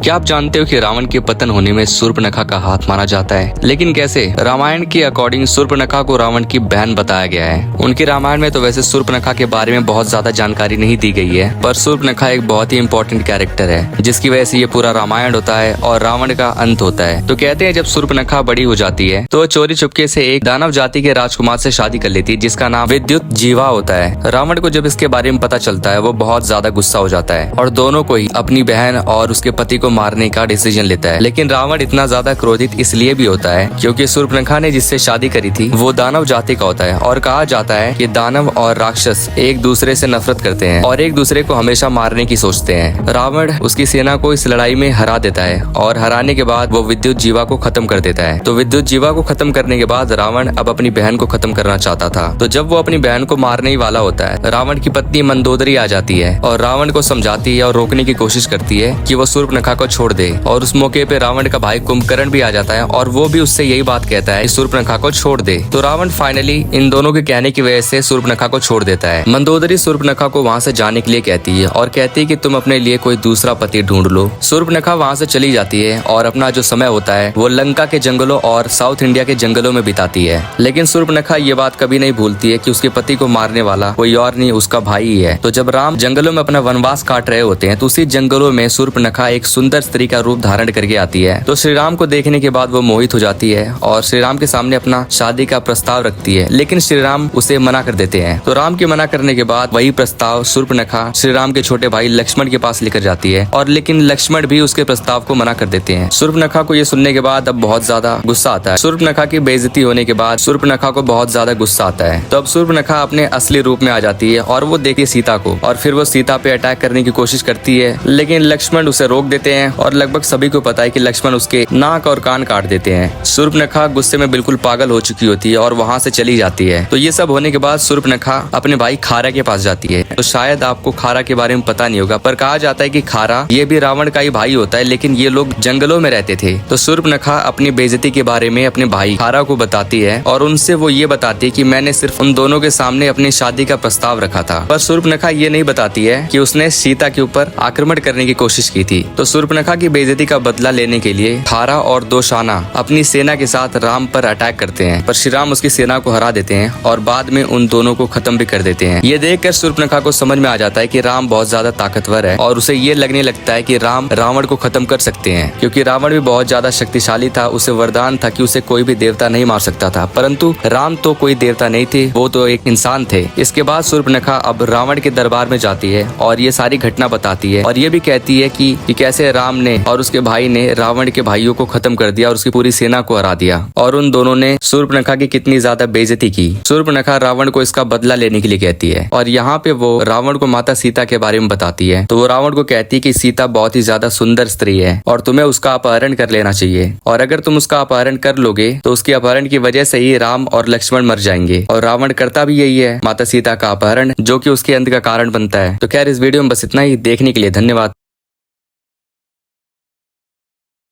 क्या आप जानते हो कि रावण के पतन होने में शूर्पणखा का हाथ माना जाता है? लेकिन कैसे? रामायण के अकॉर्डिंग शूर्पणखा को रावण की बहन बताया गया है। उनकी रामायण में तो वैसे शूर्पणखा के बारे में बहुत ज्यादा जानकारी नहीं दी गई है, पर शूर्पणखा एक बहुत ही इंपॉर्टेंट कैरेक्टर है जिसकी वजह से ये पूरा रामायण होता है और रावण का अंत होता है। तो कहते हैं जब शूर्पणखा बड़ी हो जाती है तो चोरी चुपके से एक दानव जाति के राजकुमार से शादी कर लेती है जिसका नाम विद्युत जीवा होता है। रावण को जब इसके बारे में पता चलता है वो बहुत ज्यादा गुस्सा हो जाता है और दोनों को ही अपनी बहन और उसके पति को मारने का डिसीजन लेता है। लेकिन रावण इतना ज्यादा क्रोधित इसलिए भी होता है क्योंकि शूर्पणखा ने जिससे शादी करी थी वो दानव जाति का होता है और कहा जाता है कि दानव और राक्षस एक दूसरे से नफरत करते हैं और एक दूसरे को हमेशा मारने की सोचते हैं। रावण उसकी सेना को इस लड़ाई में हरा देता है और हराने के बाद वो विद्युत जीवा को खत्म कर देता है। तो विद्युत जीवा को खत्म करने के बाद रावण अब अपनी बहन को खत्म करना चाहता था। तो जब वो अपनी बहन को मारने ही वाला होता है, रावण की पत्नी मंदोदरी आ जाती है और रावण को समझाती है और रोकने की कोशिश करती है कि वो शूर्पणखा को छोड़ दे। और उस मौके पे रावण का भाई कुंभकर्ण भी आ जाता है और वो भी उससे यही बात कहता है कि शूर्पणखा को छोड़ दे। तो रावण फाइनली इन दोनों के कहने की वजह से शूर्पणखा को छोड़ देता है। मंदोदरी शूर्पणखा को वहाँ से जाने के लिए कहती है और कहती है कि तुम अपने लिए कोई दूसरा पति ढूंढ लो। शूर्पणखा वहाँ से चली जाती है और अपना जो समय होता है वो लंका के जंगलों और साउथ इंडिया के जंगलों में बिताती है। लेकिन शूर्पणखा ये बात कभी नहीं भूलती है कि उसके पति को मारने वाला कोई और नहीं उसका भाई ही है। तो जब राम जंगलों में अपना वनवास काट रहे होते हैं तो उसी जंगलों में शूर्पणखा एक सुंदर स्त्री का रूप धारण करके आती है। तो श्री राम को देखने के बाद वो मोहित हो जाती है और श्री राम के सामने अपना शादी का प्रस्ताव रखती है। लेकिन श्री राम उसे मना कर देते हैं। तो राम के मना करने के बाद वही प्रस्ताव शूर्पणखा श्री राम के छोटे भाई लक्ष्मण के पास लेकर जाती है और लेकिन लक्ष्मण भी उसके प्रस्ताव को मना कर देते हैं। शूर्पणखा को ये सुनने के बाद अब बहुत ज्यादा गुस्सा आता है। शूर्पणखा की बेइज्जती होने के बाद शूर्पणखा को बहुत ज्यादा गुस्सा आता है। तो अब शूर्पणखा अपने असली रूप में आ जाती है और वो देखती है सीता को और फिर वो सीता पे अटैक करने की कोशिश करती है। लेकिन लक्ष्मण उसे रोक देते हैं और लगभग सभी को पता है कि लक्ष्मण उसके नाक और कान काट देते हैं। शूर्पणखा गुस्से में बिल्कुल पागल हो चुकी होती है और वहाँ से चली जाती है। तो ये सब होने के बाद शूर्पणखा अपने भाई खारा के पास जाती है। तो शायद आपको खारा के बारे में पता नहीं होगा, पर कहा जाता है कि खारा ये भी रावण का ही भाई होता है, लेकिन ये लोग जंगलों में रहते थे। तो शूर्पणखा अपनी बेइज्जती के बारे में अपने भाई खारा को बताती है और उनसे वो ये बताती है कि मैंने सिर्फ उन दोनों के सामने अपनी शादी का प्रस्ताव रखा था। पर शूर्पणखा ये नहीं बताती है कि उसने सीता के ऊपर आक्रमण करने की कोशिश की थी। तो शूर्पणखा की बेइज्जती का बदला लेने के लिए खारा और दोशाना अपनी सेना के साथ राम पर अटैक करते हैं, पर श्री राम उसकी सेना को हरा देते हैं और बाद में उन दोनों को खत्म भी कर देते हैं। ये देखकर शूर्पणखा को समझ में आ जाता है कि राम बहुत ज्यादा ताकतवर है और उसे ये लगने लगता है कि राम रावण को खत्म कर सकते हैं, क्योंकि रावण भी बहुत ज्यादा शक्तिशाली था। उसे वरदान था कि उसे कोई भी देवता नहीं मार सकता था, परंतु राम तो कोई देवता नहीं थे, वो तो एक इंसान थे। इसके बाद शूर्पणखा अब रावण के दरबार में जाती है और ये सारी घटना बताती है और ये भी कहती है कि कैसे राम ने और उसके भाई ने रावण के भाइयों को खत्म कर दिया और उसकी पूरी सेना को हरा दिया और उन दोनों ने शूर्पणखा की कितनी ज्यादा बेइज्जती की। शूर्पणखा रावण को इसका बदला लेने के लिए कहती है और यहाँ पे वो रावण को माता सीता के बारे में बताती है। तो वो रावण को कहती है कि सीता बहुत ही ज्यादा सुंदर स्त्री है और तुम्हें उसका अपहरण कर लेना चाहिए, और अगर तुम उसका अपहरण कर लोगे तो उसके अपहरण की वजह से ही राम और लक्ष्मण मर जाएंगे। और रावण करता भी यही है, माता सीता का अपहरण, जो कि उसके अंत का कारण बनता है। तो खैर इस वीडियो में बस इतना ही। देखने के लिए धन्यवाद।